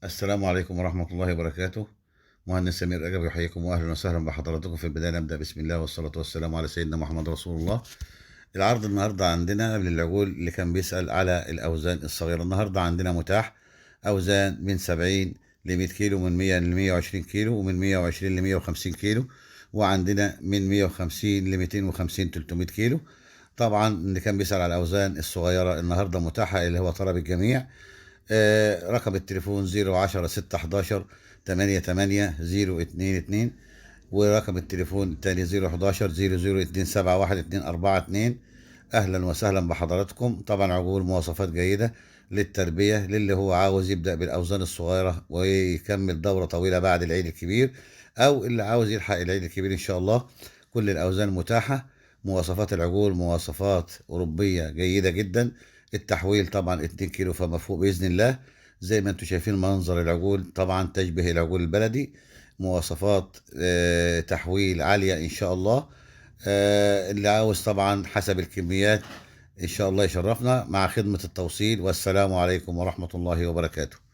السلام عليكم ورحمة الله وبركاته. مهندس سمير رجب يحييكم وأهلا وسهلا بحضراتكم. في البداية نبدأ بسم الله والصلاة والسلام على سيدنا محمد رسول الله. العرض النهاردة عندنا للعجول اللي كان بيسأل على الأوزان الصغيرة. النهاردة عندنا متاح أوزان من 70 ل 100 كيلو، من 100 ل 120 كيلو، ومن 120 ل 150 كيلو، وعندنا من 150 ل 250 300 كيلو. طبعا اللي كان بيسأل على الأوزان الصغيرة النهاردة متاحة، اللي هو طلب الجميع. رقم التليفون 010 611 88 022، ورقم التليفون التاني 011 00271242. أهلا وسهلا بحضراتكم. طبعا عجول مواصفات جيدة للتربية، للي هو عاوز يبدأ بالأوزان الصغيرة ويكمل دورة طويلة بعد العيد الكبير، أو اللي عاوز يلحق العيد الكبير إن شاء الله. كل الأوزان متاحة. مواصفات العجول مواصفات أوروبية جيدة جدا. التحويل طبعا 2 كيلو فما فوق بإذن الله. زي ما انتم شايفين منظر العجول طبعا تشبه العجول البلدي. مواصفات تحويل عالية إن شاء الله. اللي عاوز طبعا حسب الكميات إن شاء الله يشرفنا مع خدمة التوصيل. والسلام عليكم ورحمة الله وبركاته.